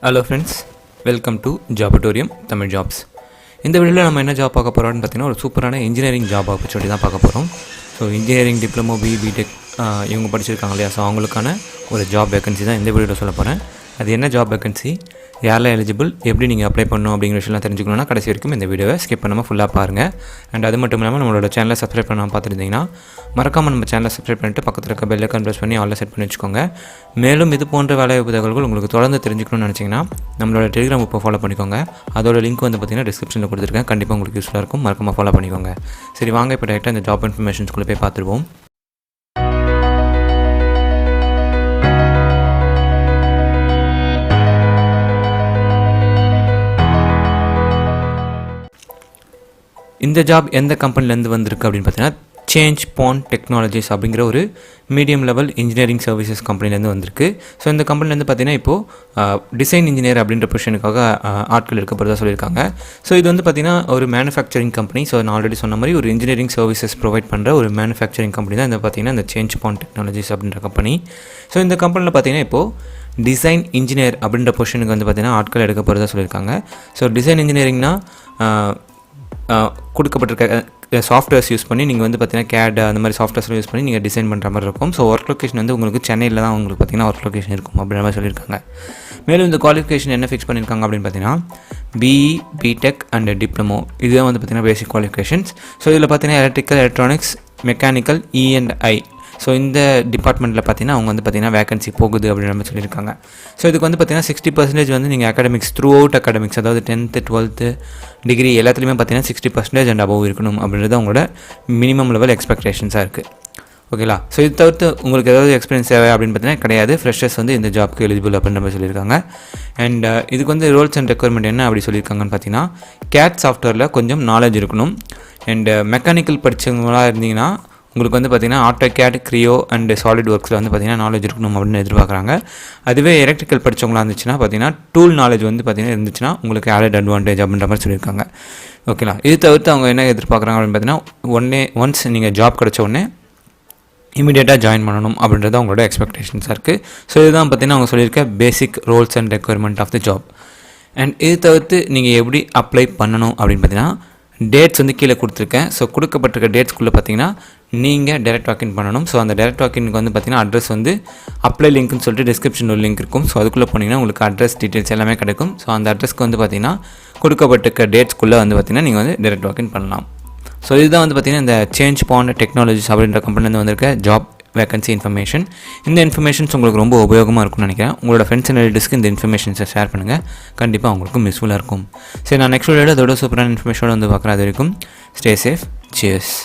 Hello friends, welcome to ஜாபட்டோரியம் Tamil jobs. இந்த வீடியோவில் நம்ம என்ன ஜாப் பார்க்க போகிறோம்னு பார்த்தீங்கன்னா ஒரு சூப்பரான இன்ஜினியரிங் ஜாப் ஆப்பர்ச்சுனிட்டி தான் பார்க்க போகிறோம். ஸோ இன்ஜினியரிங் டிப்ளமோ பிடெக் இவங்க படிச்சிருக்காங்க இல்லையா, ஸோ அவங்களுக்கான ஒரு ஜாப் வேகன்சி தான் இந்த வீடியோவில் சொல்ல போகிறேன். அது என்ன ஜாப் வேகன்சி, யாரெல்லாம் எலிஜிபிள், எப்படி நீங்கள் அப்ளை பண்ணணும் அப்படிங்கிற விஷயம்லாம் தெரிஞ்சுக்கணும்னா கடைசி வரைக்கும் இந்த வீடியோவை ஸ்கிப் பண்ணாமல் ஃபுல்லாக பாருங்கள். அண்ட் அது மட்டும் இல்லாமல் நம்மளோட சேனலை சப்ஸ்கிரைப் பண்ணாமல் பார்த்துருந்தீங்கன்னா மறக்காமல் நம்ம சேனலை சப்ஸ்கிரைப் பண்ணிட்டு பக்கத்தில் இருக்க பெல் ஐகான் ப்ரெஸ் பண்ணி ஆல்ல செட் பண்ணி வச்சுக்கோங்க. மேலும் இது போன்ற வேலை தகவல்கள் உங்களுக்கு தொடர்ந்து தெரிஞ்சுக்கணும்னு நினச்சிங்கன்னா நம்மளோட டெலிகிராம் இப்போ ஃபாலோ பண்ணிக்கோங்க. அதோட லிங்க் வந்து பார்த்தீங்கன்னா டிஸ்கிரிப்ஷனில் கொடுத்துருக்கேன். கண்டிப்பாக உங்களுக்கு யூஸ்ஃபுல்லாக இருக்கும், மறக்காமல் ஃபாலோ பண்ணிக்கோங்க. சரி வாங்க இப்போ டேரெக்டாக இந்த ஜாப் இன்ஃபர்மேஷன்ஸ்குள்ளே போய் பார்த்துருவோம். இந்த ஜாப் எந்த கம்பெனிலேருந்து வந்திருக்கு அப்படின்னு பார்த்தீங்கன்னா சேஞ்ச் பாண்ட் டெக்னாலஜிஸ் அப்படிங்கிற ஒரு மீடியம் லெவல் இன்ஜினியரிங் சர்வீசஸ் கம்பெனிலேருந்து வந்திருக்கு. ஸோ இந்த கம்பெனிலேருந்து பார்த்தீங்கன்னா இப்போது டிசைன் இன்ஜினியர் அப்படின்ற பொசிஷனுக்காக ஆட்கள் எடுக்கப்படுறதா சொல்லியிருக்காங்க. ஸோ இது வந்து பார்த்திங்கன்னா ஒரு மேனுஃபேக்சரிங் கம்பெனி. ஸோ நான் ஆல்ரெடி சொன்ன மாதிரி ஒரு இன்ஜினியரிங் சர்வீசஸ் ப்ரொவைட் பண்ணுற ஒரு மேனுஃபேக்சரிங் கம்பெனி தான் இந்த பார்த்திங்கன்னா இந்த சேஞ்ச் பாண்ட் டெக்னாலஜிஸ் அப்படின்ற கம்பெனி. ஸோ இந்த கம்பெனியில் பார்த்திங்கன்னா இப்போது டிசைன் இன்ஜினியர் அப்படின்ற பொசிஷனுக்கு வந்து பார்த்திங்கன்னா ஆட்கள் எடுக்கப்படுறதா சொல்லியிருக்காங்க. ஸோ டிசைன் இன்ஜினியரிங்னா கொடுக்கப்பட்டிருக்க சாஃப்ட்வேர்ஸ் யூஸ் பண்ணி நீங்கள் வந்து பார்த்தீங்கன்னா கேட் அந்த மாதிரி சாஃப்ட்வேர்ஸ்லாம் யூஸ் பண்ணி நீங்கள் டிசைன் பண்ணுற மாதிரி இருக்கும். ஸோ ஒர்க் லொக்கேஷன் வந்து உங்களுக்கு சென்னையில் தான் உங்களுக்கு பார்த்தீங்கன்னா ஒர்க் லொக்கேஷன் இருக்கும் அப்படின்ற மாதிரி சொல்லியிருக்காங்க. மேலும் இந்த குவாலிஃபிகேஷன் என்ன ஃபிக்ஸ் பண்ணியிருக்காங்க அப்படின்னு பார்த்தீங்கன்னா பிஇ பிடெக் அண்ட் டிப்ளமோ, இதுதான் வந்து பார்த்தீங்கன்னா பேசிக் குவாலிஃபிகேஷன்ஸ். ஸோ இதில் பார்த்தீங்கன்னா எலக்ட்ரிக்கல், எலக்ட்ரானிக்ஸ், மெக்கானிக்கல், இ&ஐ, ஸோ இந்த டிபார்ட்மெண்ட்டில் பார்த்தீங்கன்னா அவங்க வந்து பார்த்தீங்கன்னா வேகன்சி போகுது அப்படின்ற மாதிரி சொல்லியிருக்காங்க. ஸோ இதுக்கு வந்து பார்த்தீங்கன்னா 60% வந்து நீங்கள் அகாடமிக்ஸ் த்ரூ அவுட் அகாடமிக்ஸ், அதாவது 10th 12th டிகிரி எல்லாத்துலேயுமே பார்த்தீங்கன்னா 60% அண்ட் அபவ் இருக்கணும் அப்படின்றது அவங்களோட மினிமம் லெவல் எக்ஸ்பெக்டேஷன்ஸாக இருக்குது. ஓகேங்களா? ஸோ இது தவிர்த்து உங்களுக்கு ஏதாவது எக்ஸ்பீரியன்ஸ் தேவை அப்படின்னு பார்த்தீங்கன்னா கிடையாது. ஃப்ரெஷர்ஸ் வந்து இந்த ஜாப்க்கு எலிஜிபிள் அப்படின்ற மாதிரி சொல்லியிருக்காங்க. அண்ட் இதுக்கு வந்து ரோல்ஸ் அண்ட் ரெக்குயர்மெண்ட் என்ன அப்படி சொல்லியிருக்காங்கன்னு பார்த்தீங்கன்னா கேட் சாஃப்ட்வேரில் கொஞ்சம் நாலேஜ் இருக்கணும். அண்ட் மெக்கானிக்கல் படித்தவங்களாக இருந்தீங்கன்னா உங்களுக்கு வந்து பார்த்திங்கன்னா ஆட்டோ கேட், க்ரியோ அண்ட் சாலிட் ஒர்க்ஸில் வந்து பார்த்திங்கன்னா நாலேஜ் இருக்கணும் அப்படின்னு எதிர்பார்க்குறாங்க. அதுவே எலக்ட்ரிக்கல் படித்தவங்களாக இருந்துச்சுன்னா பார்த்திங்கன்னா டூல் நாலேஜ் வந்து பார்த்திங்கன்னா இருந்துச்சுன்னா உங்களுக்கு ஆடட் அட்வான்டேஜ் அப்படின்ற மாதிரி சொல்லியிருக்காங்க. ஓகேங்களா? இது தவிர்த்து அவங்க என்ன எதிர்பார்க்குறாங்க அப்படின்னு பார்த்தீங்கன்னா ஒன்ஸ் நீங்கள் ஜாப் கிடச்ச உடனே இமீடியட்டாக ஜாயின் பண்ணணும் அப்படின்றது அவங்களோட எக்ஸ்பெக்டேஷன்ஸாக இருக்குது. ஸோ இதுதான் பார்த்திங்கன்னா அவங்க சொல்லியிருக்க basic roles and requirement of the job. And இது தவிர்த்து நீங்கள் எப்படி அப்ளை பண்ணணும் அப்படின்னு பார்த்தீங்கன்னா டேட்ஸ் வந்து கீழே கொடுத்துருக்கேன். ஸோ கொடுக்கப்பட்டிருக்க டேட்ஸ்குள்ளே பார்த்தீங்கன்னா நீங்கள் டேரெக்ட் வாக்கின் பண்ணணும். ஸோ அந்த டேரெக்ட் வாக்கினுக்கு வந்து பார்த்திங்கன்னா அட்ரஸ் வந்து அப்ளை லிங்க்னு சொல்லிட்டு டிஸ்கிரிப்ஷன் ஒரு லிங்க் இருக்கும். ஸோ அதுக்குள்ளே போனீங்கன்னா உங்களுக்கு அட்ரஸ் டீட்டெயில்ஸ் எல்லாமே கிடைக்கும். ஸோ அந்த அட்ரஸ்க்கு வந்து பார்த்திங்கன்னா கொடுக்கப்பட்டிருக்க டேட்ஸ்குள்ளே வந்து பார்த்திங்கன்னா நீங்கள் வந்து டேரெக்ட் வாக்கின் பண்ணலாம். ஸோ இதுதான் வந்து பார்த்திங்கன்னா இந்த சேஞ்ச் பாண்ட் டெக்னாலஜிஸ் அப்படின்ற கம்பெனிலேருந்து வந்திருக்க ஜாப் வேகன்சி இன்ஃபர்மேஷன். இந்த இன்ஃபர்மேஷன்ஸ் உங்களுக்கு ரொம்ப உபயோகமாக இருக்கும்னு நினைக்கிறேன். உங்களோட ஃப்ரெண்ட்ஸ் அண்ட் ரிலேட்டிவ்ஸ்க்கு இந்த இன்ஃபர்மேஷன்ஸை ஷேர் பண்ணுங்கள். கண்டிப்பாக உங்களுக்கு யூஸ்ஃபுல்லாக இருக்கும். சரி, நான் நெக்ஸ்ட் வீடியோவில் அதோட சூப்பரான இன்ஃபர்மேஷனோட வந்து பார்க்குறேன். அது வரைக்கும் ஸ்டே சேஃப். சியர்ஸ்.